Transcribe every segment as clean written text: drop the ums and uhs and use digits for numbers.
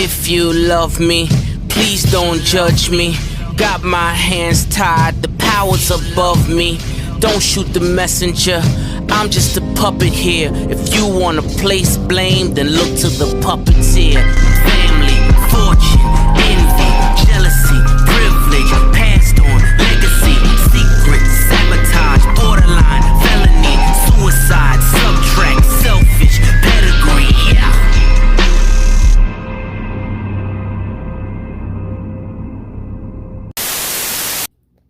If you love me, please don't judge me. Got my hands tied, the power's above me. Don't shoot the messenger, I'm just a puppet here. If you wanna place blame, then look to the puppeteer. Family, fortune, envy, jealousy, privilege, passed on, legacy, secret, sabotage, borderline, felony, suicide, subtract, selfish, pedigree, yeah.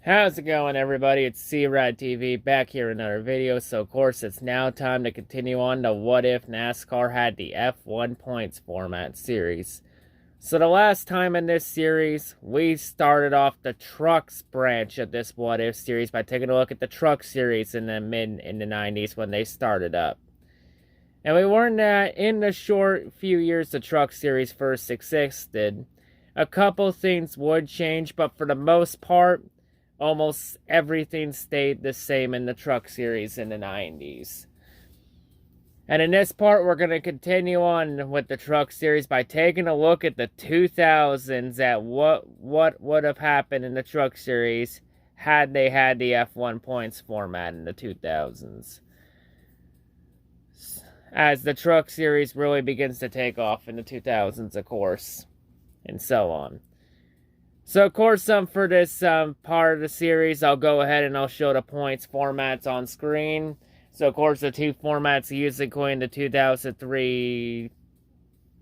How's it going, everybody? It's C-RadTV back here in another video. So, of course, it's now time to continue on to What If NASCAR Had the F1 Points Format series. So, the last time in this series, we started off the trucks branch of this What If series by taking a look at the truck series in the 90s when they started up. And we learned that in the short few years the truck series first existed, a couple things would change, but for the most part, almost everything stayed the same in the truck series in the 90s. And in this part, we're going to continue on with the truck series by taking a look at the 2000s at what would have happened in the truck series had they had the F1 points format in the 2000s. As the truck series really begins to take off in the 2000s, of course, and so on. So, of course, for this part of the series, I'll go ahead and I'll show the points formats on screen. So, of course, the two formats used including the 2003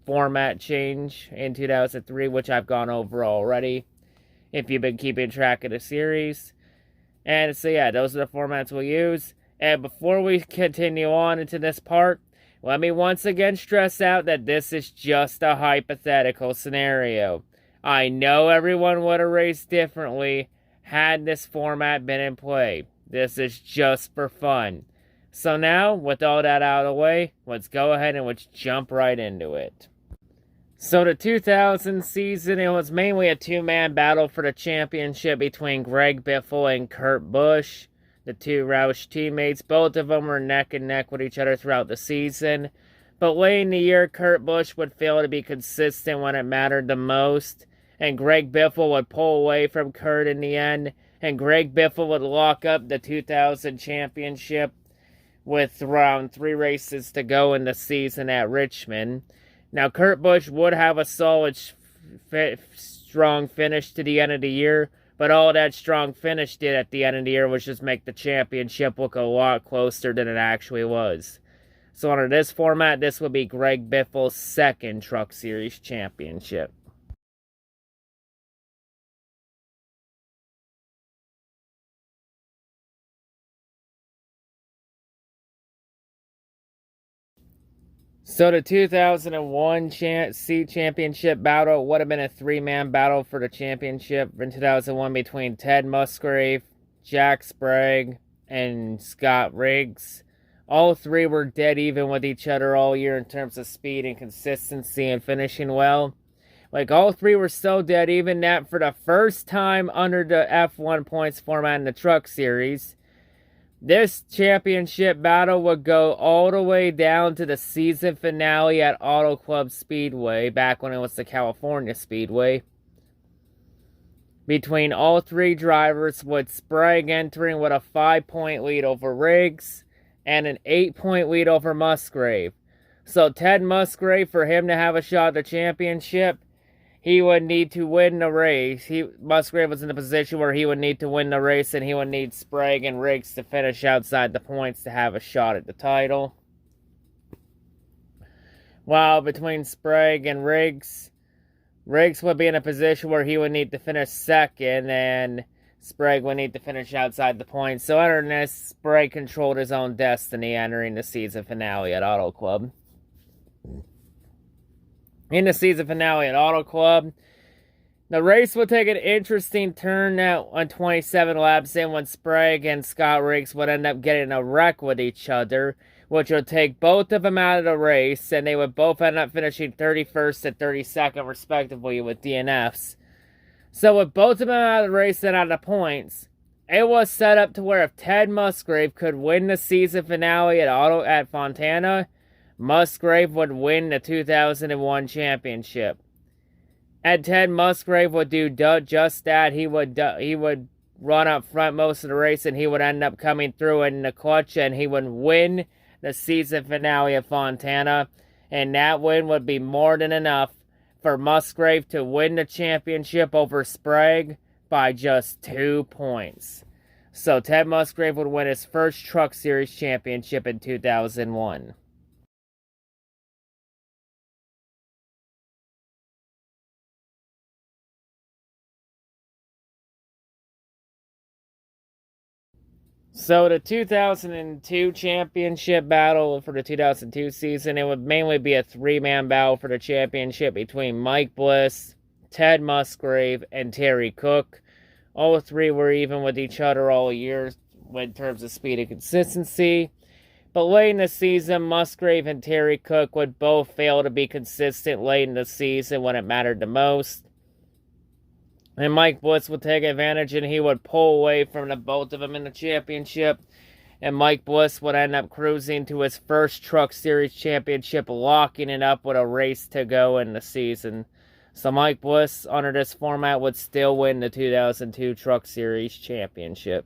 format change in 2003, which I've gone over already, if you've been keeping track of the series. And so, yeah, those are the formats we'll use. And before we continue on into this part, let me once again stress out that this is just a hypothetical scenario. I know everyone would have raced differently had this format been in play. This is just for fun. So now, with all that out of the way, let's go ahead and let's jump right into it. So the 2000 season, it was mainly a two-man battle for the championship between Greg Biffle and Kurt Busch, the two Roush teammates. Both of them were neck and neck with each other throughout the season. But late in the year, Kurt Busch would fail to be consistent when it mattered the most, and Greg Biffle would pull away from Kurt in the end, and Greg Biffle would lock up the 2000 championship with around 3 races to go in the season at Richmond. Now, Kurt Busch would have a solid, strong finish to the end of the year, but all that strong finish did at the end of the year was just make the championship look a lot closer than it actually was. So under this format, this would be Greg Biffle's second Truck Series championship. So the 2001 seat championship battle would have been a 3-man battle for the championship in 2001 between Ted Musgrave, Jack Sprague, and Scott Riggs. All three were dead even with each other all year in terms of speed and consistency and finishing well. Like, all three were so dead even that for the first time under the F1 points format in the Truck Series, this championship battle would go all the way down to the season finale at Auto Club Speedway, back when it was the California Speedway. Between all three drivers, with Sprague entering with a 5-point lead over Riggs and an 8-point lead over Musgrave. So Ted Musgrave, for him to have a shot at the championship, he would need to win the race. Musgrave was in a position where he would need to win the race, and he would need Sprague and Riggs to finish outside the points to have a shot at the title. While between Sprague and Riggs would be in a position where he would need to finish second, and Sprague would need to finish outside the points. So entering this, Sprague controlled his own destiny entering the season finale at Auto Club. In the season finale at Auto Club, the race would take an interesting turn now on 27 laps in when Sprague and Scott Riggs would end up getting a wreck with each other, which would take both of them out of the race, and they would both end up finishing 31st and 32nd respectively with DNFs. So with both of them out of the race and out of the points, it was set up to where if Ted Musgrave could win the season finale at Fontana, Musgrave would win the 2001 championship. And Ted Musgrave would do just that. He would run up front most of the race, and he would end up coming through in the clutch, and he would win the season finale of Fontana. And that win would be more than enough for Musgrave to win the championship over Sprague by just 2 points. So Ted Musgrave would win his first Truck Series championship in 2001. So the 2002 championship battle for the 2002 season, it would mainly be a three-man battle for the championship between Mike Bliss, Ted Musgrave, and Terry Cook. All three were even with each other all year in terms of speed and consistency. But late in the season, Musgrave and Terry Cook would both fail to be consistent late in the season when it mattered the most. And Mike Bliss would take advantage, and he would pull away from the both of them in the championship. And Mike Bliss would end up cruising to his first Truck Series championship, locking it up with a race to go in the season. So Mike Bliss, under this format, would still win the 2002 Truck Series championship.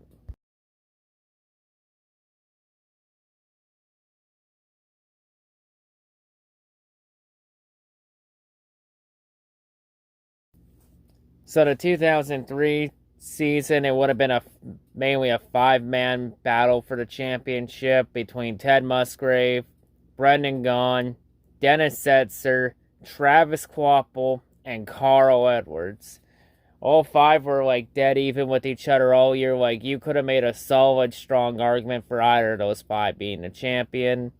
So the 2003 season, it would have been mainly a five-man battle for the championship between Ted Musgrave, Brendan Gaughan, Dennis Setzer, Travis Kvapil, and Carl Edwards. All five were like dead even with each other all year. Like, you could have made a solid, strong argument for either of those five being the champion.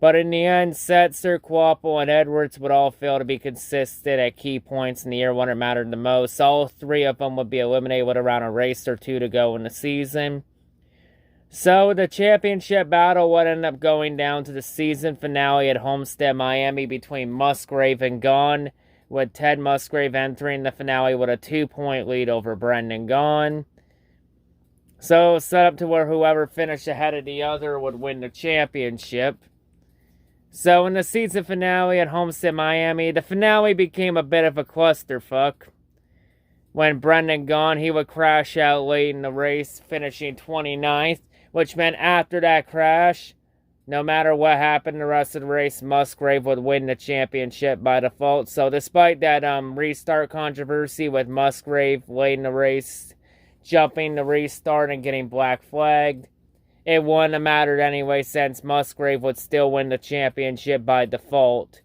But in the end, Setzer, Kvapil, and Edwards would all fail to be consistent at key points in the year when it mattered the most. All three of them would be eliminated with around a race or two to go in the season. So the championship battle would end up going down to the season finale at Homestead, Miami between Musgrave and Gaughan, with Ted Musgrave entering the finale with a 2-point lead over Brendan Gaughan. So set up to where whoever finished ahead of the other would win the championship. So in the season finale at Homestead, Miami, the finale became a bit of a clusterfuck. When Brendan Gaughan, he would crash out late in the race, finishing 29th, which meant after that crash, no matter what happened the rest of the race, Musgrave would win the championship by default. So despite that restart controversy with Musgrave late in the race, jumping the restart and getting black flagged, it wouldn't have mattered anyway, since Musgrave would still win the championship by default,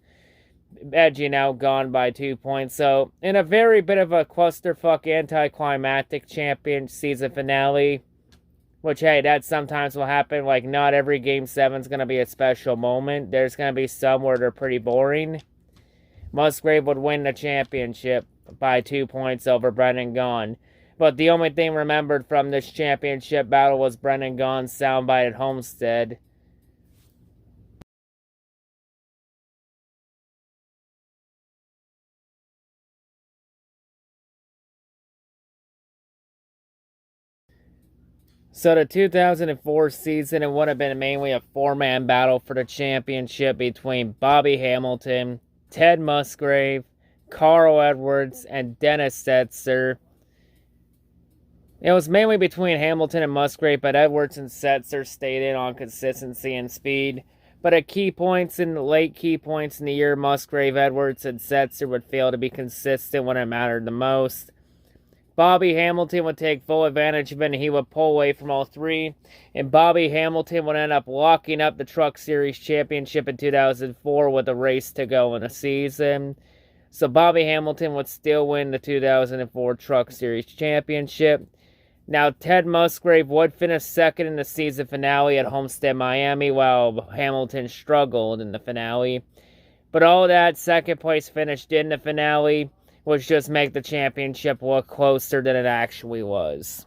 edging out Gaughan by 2 points. So, in a very bit of a clusterfuck anticlimactic champion season finale, which, hey, that sometimes will happen. Like, not every Game 7 is going to be a special moment. There's going to be some where they're pretty boring. Musgrave would win the championship by 2 points over Brendan Gaughan. But the only thing remembered from this championship battle was Brendan Gaughan's soundbite at Homestead. So the 2004 season, it would have been mainly a four-man battle for the championship between Bobby Hamilton, Ted Musgrave, Carl Edwards, and Dennis Setzer. It was mainly between Hamilton and Musgrave, but Edwards and Setzer stayed in on consistency and speed. But at key points in the late key points in the year, Musgrave, Edwards, and Setzer would fail to be consistent when it mattered the most. Bobby Hamilton would take full advantage of it, and he would pull away from all three. And Bobby Hamilton would end up locking up the Truck Series championship in 2004 with a race to go in the season. So Bobby Hamilton would still win the 2004 Truck Series championship. Now, Ted Musgrave would finish second in the season finale at Homestead, Miami, while Hamilton struggled in the finale. But all that second place finish did in the finale was just make the championship look closer than it actually was.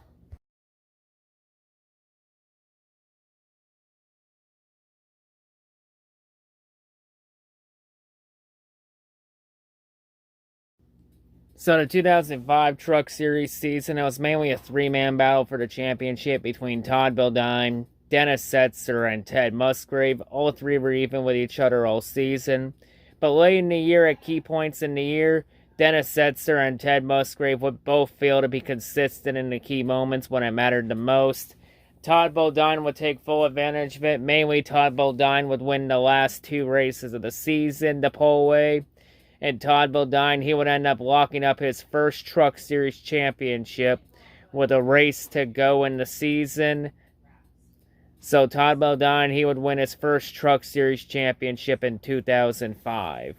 So the 2005 Truck Series season, it was mainly a three-man battle for the championship between Todd Bodine, Dennis Setzer, and Ted Musgrave. All three were even with each other all season. But late in the year, at key points in the year, Dennis Setzer and Ted Musgrave would both fail to be consistent in the key moments when it mattered the most. Todd Bodine would take full advantage of it. Mainly, Todd Bodine would win the last 2 races of the season the pole way. And Todd Bodine, he would end up locking up his first Truck Series championship with a race to go in the season. So Todd Bodine, he would win his first Truck Series championship in 2005.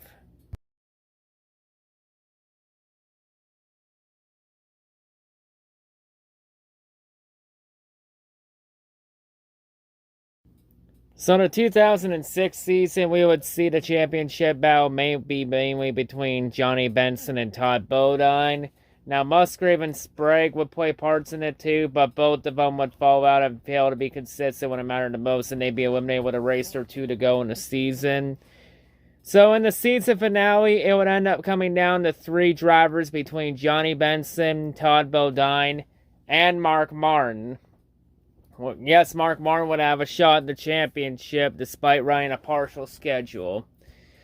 So in the 2006 season, we would see the championship battle mainly between Johnny Benson and Todd Bodine. Now, Musgrave and Sprague would play parts in it too, but both of them would fall out and fail to be consistent when it mattered the most, and they'd be eliminated with a race or 2 to go in the season. So in the season finale, it would end up coming down to 3 drivers between Johnny Benson, Todd Bodine, and Mark Martin. Well, yes, Mark Martin would have a shot at the championship despite running a partial schedule,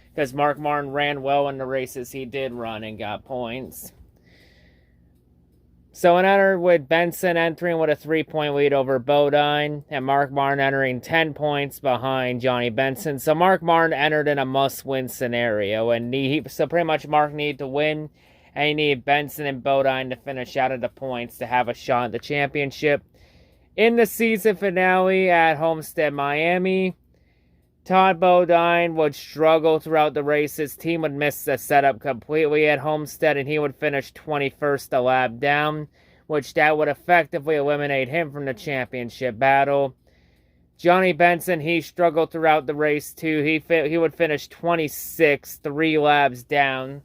because Mark Martin ran well in the races he did run and got points. So it entered with Benson entering with a 3-point lead over Bodine, and Mark Martin entering 10 points behind Johnny Benson. So Mark Martin entered in a must-win scenario, and so pretty much Mark needed to win, and he needed Benson and Bodine to finish out of the points to have a shot at the championship. In the season finale at Homestead, Miami, Todd Bodine would struggle throughout the race. His team would miss the setup completely at Homestead, and he would finish 21st a lap down, which that would effectively eliminate him from the championship battle. Johnny Benson, he struggled throughout the race too. He would finish 26th, 3 laps down.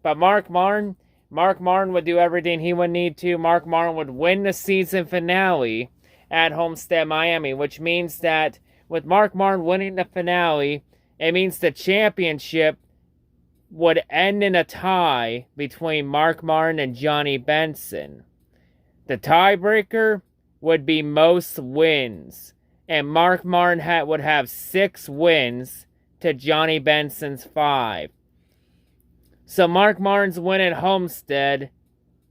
But Mark Martin would do everything he would need to. Mark Martin would win the season finale at Homestead, Miami, which means that with Mark Martin winning the finale, it means the championship would end in a tie between Mark Martin and Johnny Benson. The tiebreaker would be most wins, and Mark Martin would have 6 wins to Johnny Benson's 5. So Mark Martin's win at Homestead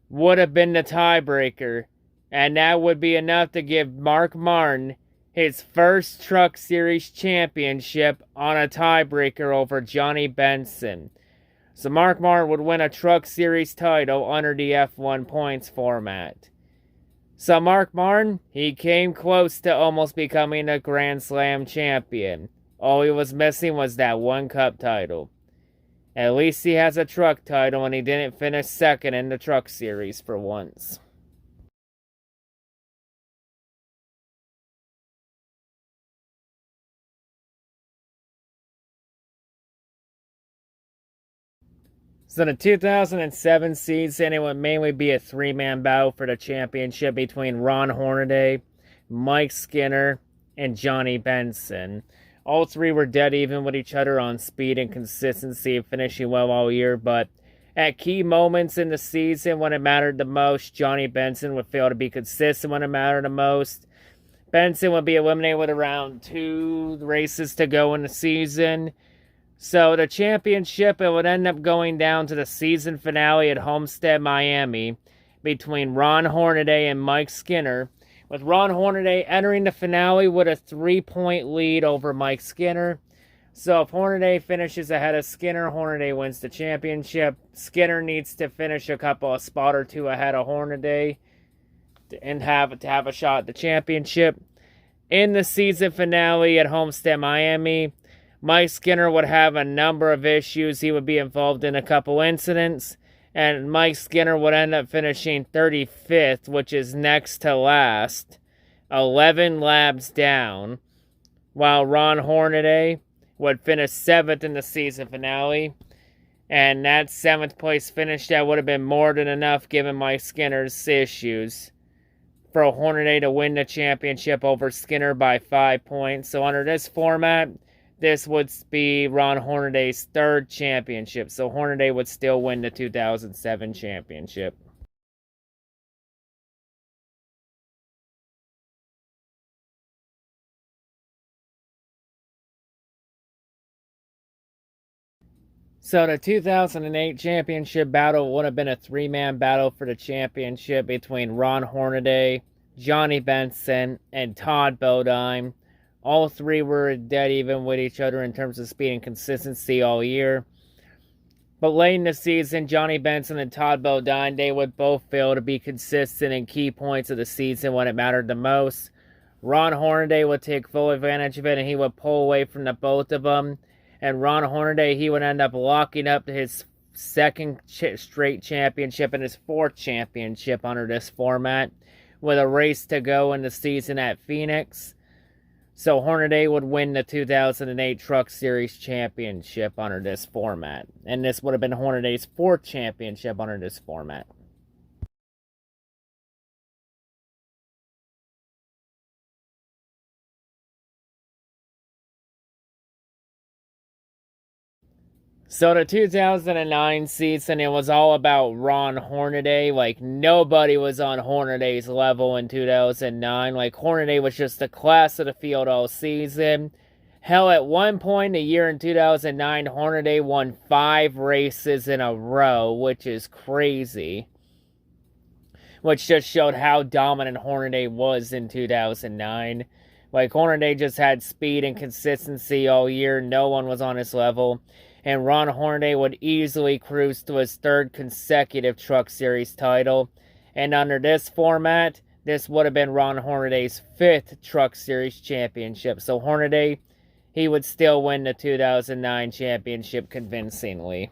would have been the tiebreaker, and that would be enough to give Mark Martin his first Truck Series championship on a tiebreaker over Johnny Benson. So Mark Martin would win a Truck Series title under the F1 points format. So Mark Martin, he came close to almost becoming a Grand Slam champion. All he was missing was that 1 Cup title. At least he has a truck title, and he didn't finish second in the Truck Series for once. So the 2007 season, it would mainly be a 3-man battle for the championship between Ron Hornaday, Mike Skinner, and Johnny Benson. All 3 were dead even with each other on speed and consistency, finishing well all year, but at key moments in the season when it mattered the most, Johnny Benson would fail to be consistent when it mattered the most. Benson would be eliminated with around 2 races to go in the season. So the championship, it would end up going down to the season finale at Homestead, Miami, between Ron Hornaday and Mike Skinner, with Ron Hornaday entering the finale with a 3-point lead over Mike Skinner. So if Hornaday finishes ahead of Skinner, Hornaday wins the championship. Skinner needs to finish a spot or 2 ahead of Hornaday and have a shot at the championship. In the season finale at Homestead, Miami, Mike Skinner would have a number of issues. He would be involved in a couple incidents, and Mike Skinner would end up finishing 35th, which is next to last, 11 laps down, while Ron Hornaday would finish 7th in the season finale. And that 7th place finish, that would have been more than enough given Mike Skinner's issues for Hornaday to win the championship over Skinner by 5 points. So under this format, this would be Ron Hornaday's 3rd championship. So Hornaday would still win the 2007 championship. So the 2008 championship battle would have been a three-man battle for the championship between Ron Hornaday, Johnny Benson, and Todd Bodine. All three were dead even with each other in terms of speed and consistency all year. But late in the season, Johnny Benson and Todd Bodine, they would both fail to be consistent in key points of the season when it mattered the most. Ron Hornaday would take full advantage of it, and he would pull away from the both of them. And Ron Hornaday, he would end up locking up his second straight championship and his fourth championship under this format, with a race to go in the season at Phoenix. So Hornaday would win the 2008 Truck Series championship under this format. And this would have been Hornaday's fourth championship under this format. So the 2009 season, it was all about Ron Hornaday. Like, nobody was on Hornaday's level in 2009. Like, Hornaday was just the class of the field all season. Hell, at one point, a year in 2009, Hornaday won 5 races in a row, which is crazy. Which just showed how dominant Hornaday was in 2009. Like, Hornaday just had speed and consistency all year. No one was on his level. And Ron Hornaday would easily cruise to his third consecutive Truck Series title. And under this format, this would have been Ron Hornaday's 5th Truck Series championship. So Hornaday, he would still win the 2009 championship convincingly.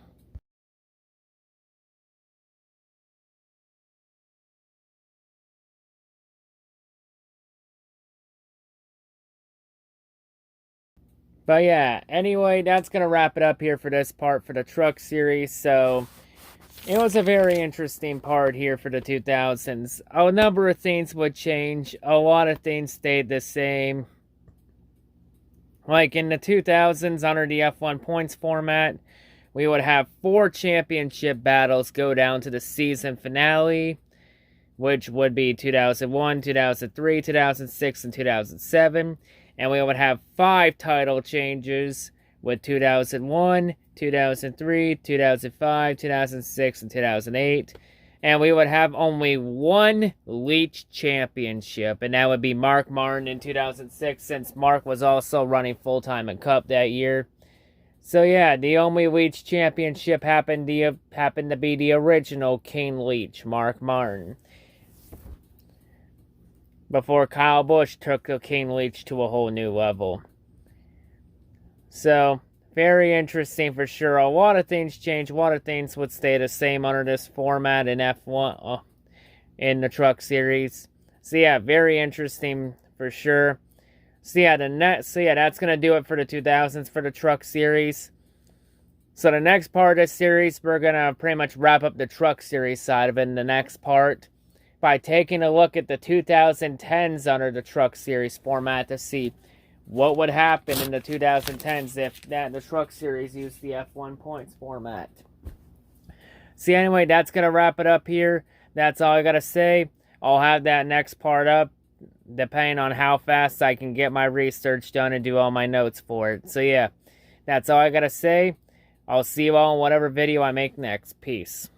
But yeah, anyway, that's going to wrap it up here for this part for the Truck Series. So, it was a very interesting part here for the 2000s. A number of things would change. A lot of things stayed the same. Like in the 2000s, under the F1 points format, we would have 4 championship battles go down to the season finale, which would be 2001, 2003, 2006, and 2007. And we would have 5 title changes with 2001, 2003, 2005, 2006, and 2008. And we would have only 1 Leach championship, and that would be Mark Martin in 2006, since Mark was also running full-time in Cup that year. So yeah, the only Leach championship happened to be the original King Leach, Mark Martin, before Kyle Busch took the King Leach to a whole new level. So, very interesting for sure. A lot of things changed. A lot of things would stay the same under this format in F1, in the Truck Series. So yeah, very interesting for sure. So yeah, that's going to do it for the 2000s for the Truck Series. So the next part of the series, we're going to pretty much wrap up the Truck Series side of it in the next part by taking a look at the 2010s under the Truck Series format to see what would happen in the 2010s if the Truck Series used the F1 points format. See, anyway, that's going to wrap it up here. That's all I got to say. I'll have that next part up, depending on how fast I can get my research done and do all my notes for it. So yeah, that's all I got to say. I'll see you all in whatever video I make next. Peace.